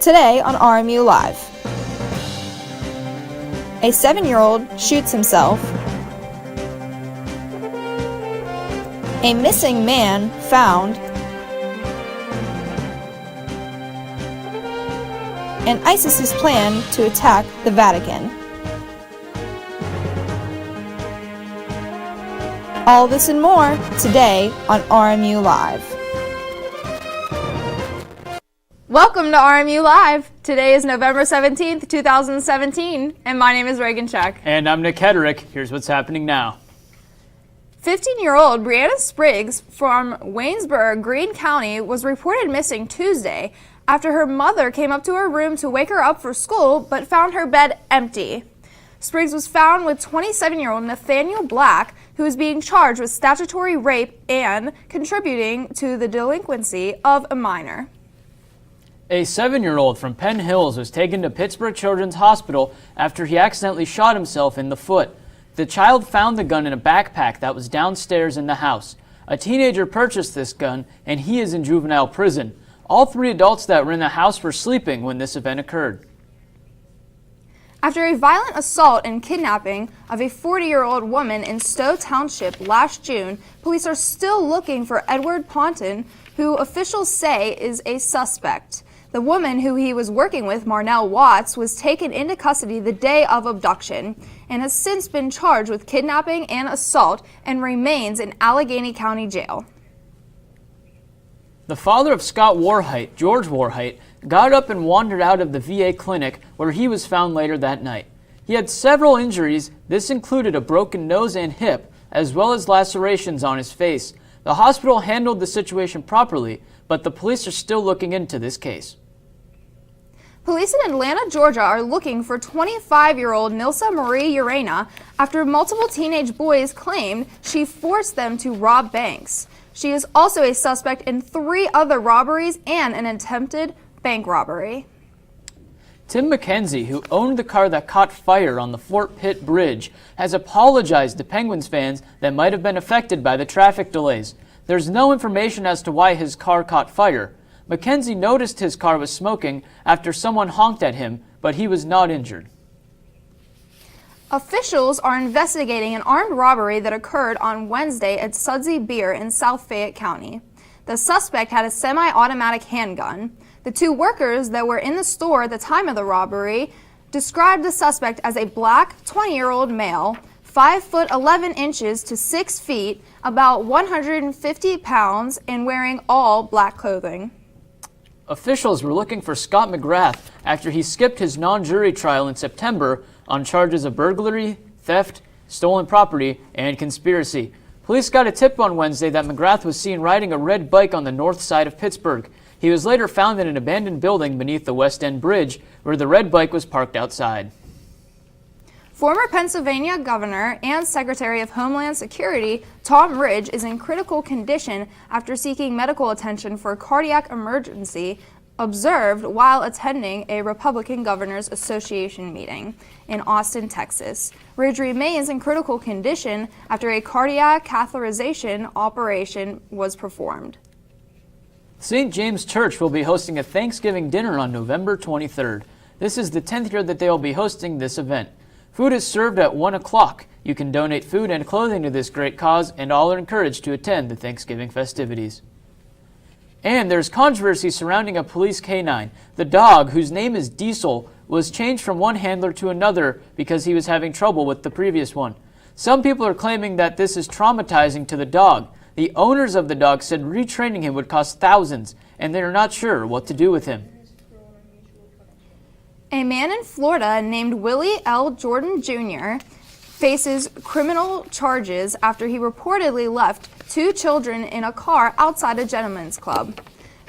Today on RMU Live. A 7-year-old shoots himself. A missing man found. And ISIS's plan to attack the Vatican. All this and more today on RMU Live. Welcome to RMU Live. Today is November 17th, 2017, and my name is Reagan Check. And I'm Nick Hedrick. Here's what's happening now. 15-year-old Brianna Spriggs from Waynesboro, Greene County, was reported missing Tuesday after her mother came up to her room to wake her up for school but found her bed empty. Spriggs was found with 27-year-old Nathaniel Black, who is being charged with statutory rape and contributing to the delinquency of a minor. A 7-year-old from Penn Hills was taken to Pittsburgh Children's Hospital after he accidentally shot himself in the foot. The child found the gun in a backpack that was downstairs in the house. A teenager purchased this gun, and he is in juvenile prison. All 3 adults that were in the house were sleeping when this event occurred. After a violent assault and kidnapping of a 40-year-old woman in Stowe Township last June, police are still looking for Edward Ponton, who officials say is a suspect. The woman who he was working with, Marnell Watts, was taken into custody the day of abduction and has since been charged with kidnapping and assault and remains in Allegheny County Jail. The father of Scott Warhite, George Warhite, got up and wandered out of the VA clinic where he was found later that night. He had several injuries. This included a broken nose and hip, as well as lacerations on his face. The hospital handled the situation properly, but the police are still looking into this case. Police in Atlanta, Georgia are looking for 25-year-old Nilsa Marie Urena after multiple teenage boys claimed she forced them to rob banks. She is also a suspect in 3 other robberies and an attempted bank robbery. Tim McKenzie, who owned the car that caught fire on the Fort Pitt Bridge, has apologized to Penguins fans that might have been affected by the traffic delays. There's no information as to why his car caught fire. McKenzie noticed his car was smoking after someone honked at him, but he was not injured. Officials are investigating an armed robbery that occurred on Wednesday at Sudsy Beer in South Fayette County. The suspect had a semi-automatic handgun. The 2 workers that were in the store at the time of the robbery described the suspect as a black 20-year-old male, 5 foot 11 inches to 6 feet, about 150 pounds, and wearing all black clothing. Officials were looking for Scott McGrath after he skipped his non-jury trial in September on charges of burglary, theft, stolen property, and conspiracy. Police got a tip on Wednesday that McGrath was seen riding a red bike on the north side of Pittsburgh. He was later found in an abandoned building beneath the West End Bridge, where the red bike was parked outside. Former Pennsylvania Governor and Secretary of Homeland Security Tom Ridge is in critical condition after seeking medical attention for a cardiac emergency observed while attending a Republican Governors Association meeting in Austin, Texas. Ridge remains in critical condition after a cardiac catheterization operation was performed. St. James Church will be hosting a Thanksgiving dinner on November 23rd. This is the 10th year that they will be hosting this event. Food is served at 1 o'clock. You can donate food and clothing to this great cause, and all are encouraged to attend the Thanksgiving festivities. And there's controversy surrounding a police canine. The dog, whose name is Diesel, was changed from one handler to another because he was having trouble with the previous one. Some people are claiming that this is traumatizing to the dog. The owners of the dog said retraining him would cost thousands, and they are not sure what to do with him. A man in Florida named Willie L. Jordan Jr. faces criminal charges after he reportedly left 2 children in a car outside a gentleman's club.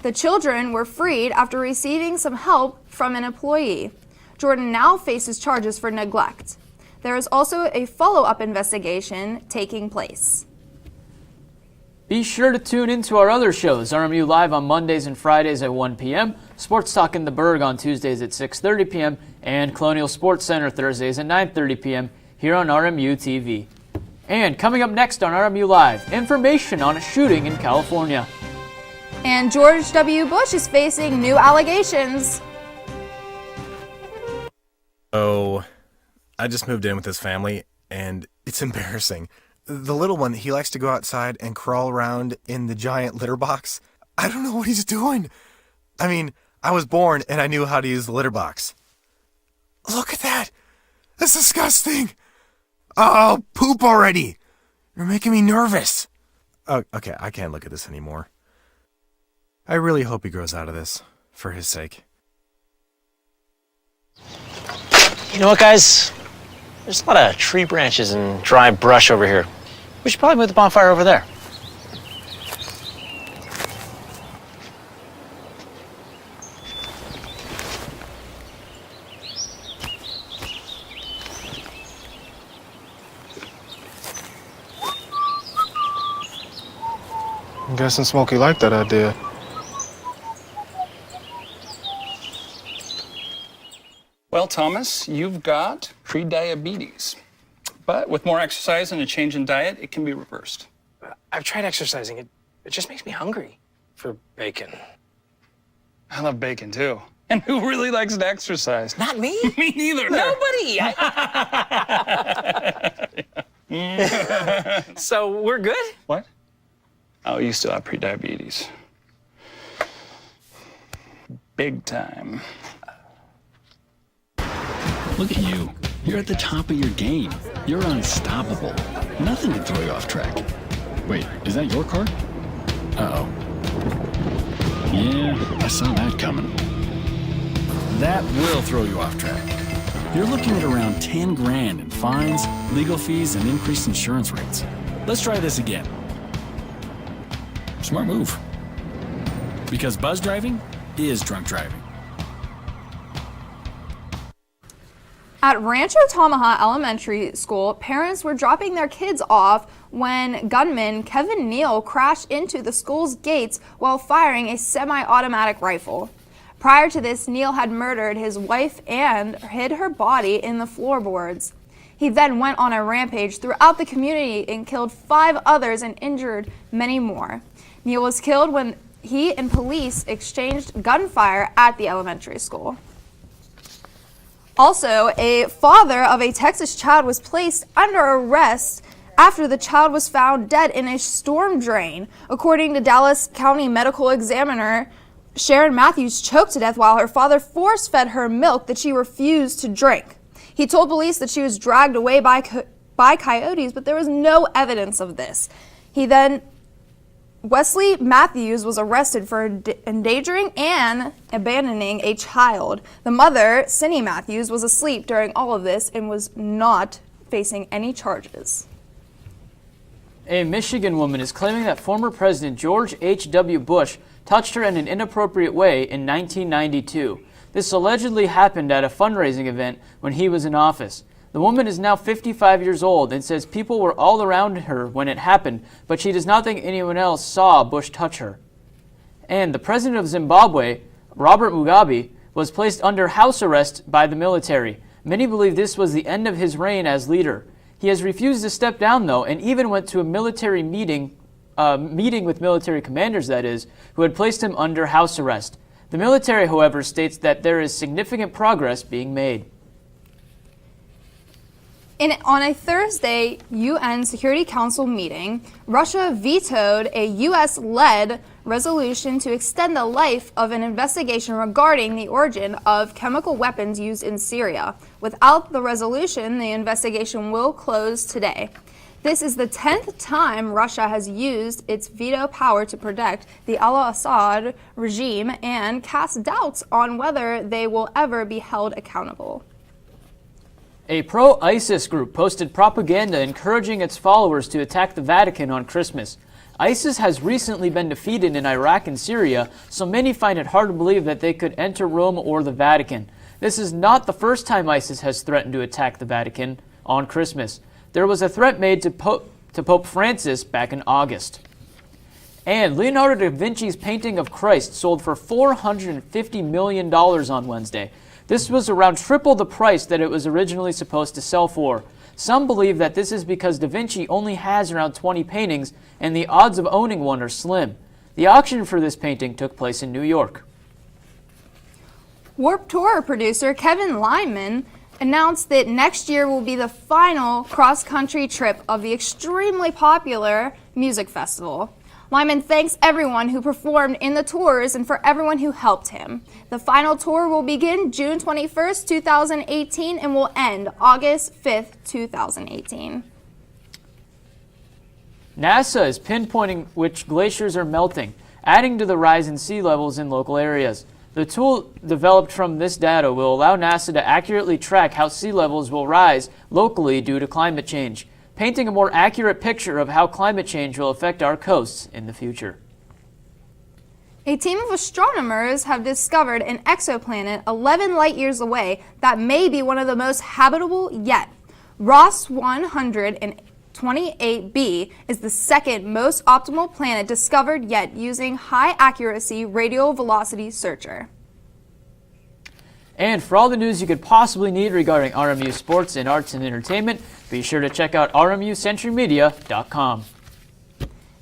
The children were freed after receiving some help from an employee. Jordan now faces charges for neglect. There is also a follow-up investigation taking place. Be sure to tune into our other shows, RMU Live on Mondays and Fridays at 1 p.m., Sports Talk in the Berg on Tuesdays at 6:30 p.m., and Colonial Sports Center Thursdays at 9:30 p.m. here on RMU-TV. And coming up next on RMU Live, information on a shooting in California. And George W. Bush is facing new allegations. So, I just moved in with his family, and it's embarrassing. The little one, he likes to go outside and crawl around in the giant litter box. I don't know what he's doing. I mean, I was born and I knew how to use the litter box. Look at that! That's disgusting! Oh, poop already! You're making me nervous. Oh, okay, I can't look at this anymore. I really hope he grows out of this, for his sake. You know what, guys? There's a lot of tree branches and dry brush over here. We should probably move the bonfire over there. I'm guessing Smokey liked that idea. Well, Thomas, you've got pre-diabetes. But with more exercise and a change in diet, it can be reversed. I've tried exercising. It just makes me hungry for bacon. I love bacon, too. And who really likes to exercise? Not me. Me neither. Nobody. So we're good? What? Oh, you still have pre-diabetes. Big time. Look at you. You're at the top of your game. You're unstoppable. Nothing can throw you off track. Wait, is that your car? Uh-oh. Yeah, I saw that coming. That will throw you off track. You're looking at around 10 grand in fines, legal fees, and increased insurance rates. Let's try this again. Smart move. Because buzz driving is drunk driving. At Rancho Tamaha Elementary School, parents were dropping their kids off when gunman Kevin Neal crashed into the school's gates while firing a semi-automatic rifle. Prior to this, Neal had murdered his wife and hid her body in the floorboards. He then went on a rampage throughout the community and killed 5 others and injured many more. Neal was killed when he and police exchanged gunfire at the elementary school. Also, a father of a Texas child was placed under arrest after the child was found dead in a storm drain. According to Dallas County Medical Examiner, Sharon Matthews choked to death while her father force-fed her milk that she refused to drink. He told police that she was dragged away by coyotes, but there was no evidence of this. Wesley Matthews was arrested for endangering and abandoning a child. The mother, Cindy Matthews, was asleep during all of this and was not facing any charges. A Michigan woman is claiming that former President George H.W. Bush touched her in an inappropriate way in 1992. This allegedly happened at a fundraising event when he was in office. The woman is now 55 years old and says people were all around her when it happened, but she does not think anyone else saw Bush touch her. And the president of Zimbabwe, Robert Mugabe, was placed under house arrest by the military. Many believe this was the end of his reign as leader. He has refused to step down, though, and even went to a military meeting with military commanders, that is, who had placed him under house arrest. The military, however, states that there is significant progress being made. On a Thursday UN Security Council meeting, Russia vetoed a U.S.-led resolution to extend the life of an investigation regarding the origin of chemical weapons used in Syria. Without the resolution, the investigation will close today. This is the 10th time Russia has used its veto power to protect the al-Assad regime and cast doubts on whether they will ever be held accountable. A pro-ISIS group posted propaganda encouraging its followers to attack the Vatican on Christmas. ISIS has recently been defeated in Iraq and Syria, so many find it hard to believe that they could enter Rome or the Vatican. This is not the first time ISIS has threatened to attack the Vatican on Christmas. There was a threat made to Pope Francis back in August. And Leonardo da Vinci's painting of Christ sold for $450 million on Wednesday. This was around triple the price that it was originally supposed to sell for. Some believe that this is because Da Vinci only has around 20 paintings and the odds of owning one are slim. The auction for this painting took place in New York. Warped Tour producer Kevin Lyman announced that next year will be the final cross-country trip of the extremely popular music festival. Lyman thanks everyone who performed in the tours and for everyone who helped him. The final tour will begin June 21st, 2018 and will end August 5th, 2018. NASA is pinpointing which glaciers are melting, adding to the rise in sea levels in local areas. The tool developed from this data will allow NASA to accurately track how sea levels will rise locally due to climate change, painting a more accurate picture of how climate change will affect our coasts in the future. A team of astronomers have discovered an exoplanet 11 light years away that may be one of the most habitable yet. Ross 128b is the second most optimal planet discovered yet using high-accuracy radial velocity searcher. And for all the news you could possibly need regarding RMU sports and arts and entertainment, be sure to check out RMUCenturyMedia.com.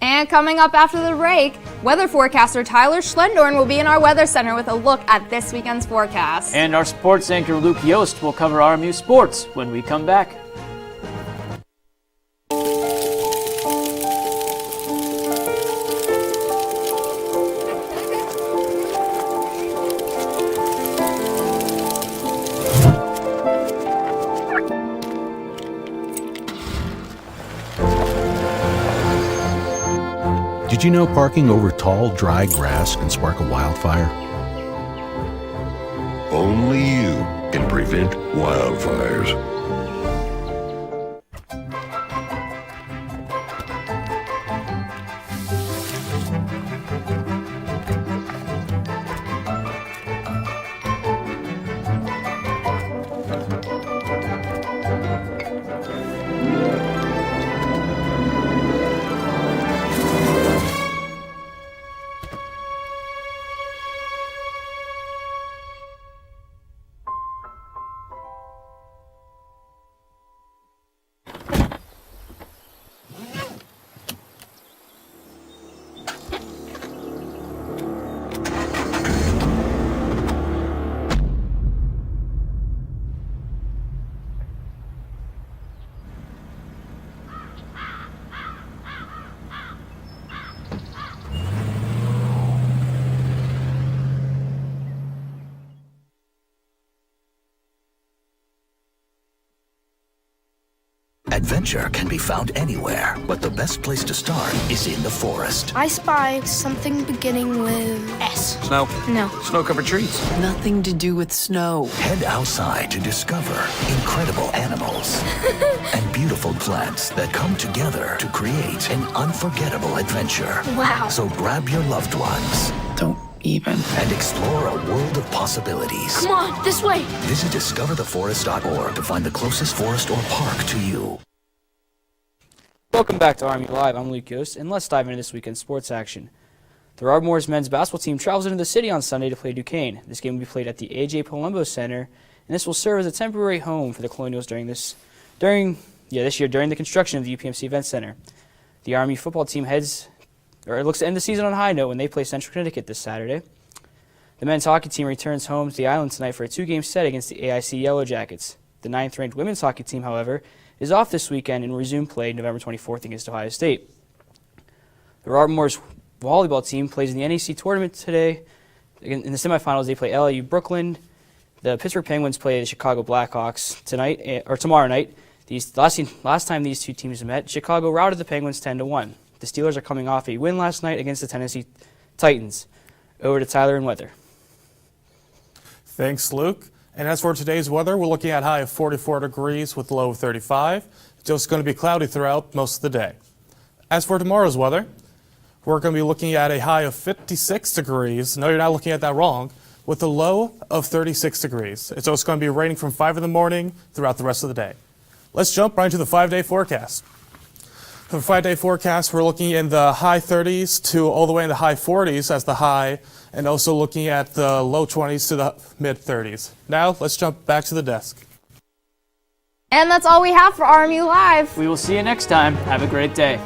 And coming up after the break, weather forecaster Tyler Schlendorn will be in our weather center with a look at this weekend's forecast. And our sports anchor Luke Yost will cover RMU sports when we come back. Did you know parking over tall, dry grass can spark a wildfire? Only you can prevent wildfires. Adventure can be found anywhere, but the best place to start is in the forest. I spy something beginning with S. Snow? No. Snow-covered trees? Nothing to do with snow. Head outside to discover incredible animals and beautiful plants that come together to create an unforgettable adventure. Wow. So grab your loved ones. Don't even. And explore a world of possibilities. Come on, this way. Visit discovertheforest.org to find the closest forest or park to you. Welcome back to RMU-Live. I'm Luke Yost, and let's dive into this weekend's sports action. The Ardmore's men's basketball team travels into the city on Sunday to play Duquesne. This game will be played at the A.J. Palumbo Center, and this will serve as a temporary home for the Colonials this year during the construction of the UPMC Event Center. The RMU football team looks to end the season on a high note when they play Central Connecticut this Saturday. The men's hockey team returns home to the island tonight for a two-game set against the AIC Yellow Jackets. The 9th-ranked women's hockey team, however, is off this weekend and will resume play November 24th against Ohio State. The Ardmore's volleyball team plays in the NEC tournament today. In the semifinals, they play LIU Brooklyn. The Pittsburgh Penguins play the Chicago Blackhawks tomorrow night. Last time these two teams met, Chicago routed the Penguins 10-1. The Steelers are coming off a win last night against the Tennessee Titans. Over to Tyler and weather. Thanks, Luke. And as for today's weather, we're looking at a high of 44 degrees with a low of 35. It's just going to be cloudy throughout most of the day. As for tomorrow's weather, we're going to be looking at a high of 56 degrees. No, you're not looking at that wrong. With a low of 36 degrees. It's also going to be raining from 5 in the morning throughout the rest of the day. Let's jump right into the 5-day forecast. For the 5-day forecast, we're looking in the high 30s to all the way in the high 40s as the high, and also looking at the low 20s to the mid 30s. Now, let's jump back to the desk. And that's all we have for RMU Live. We will see you next time. Have a great day.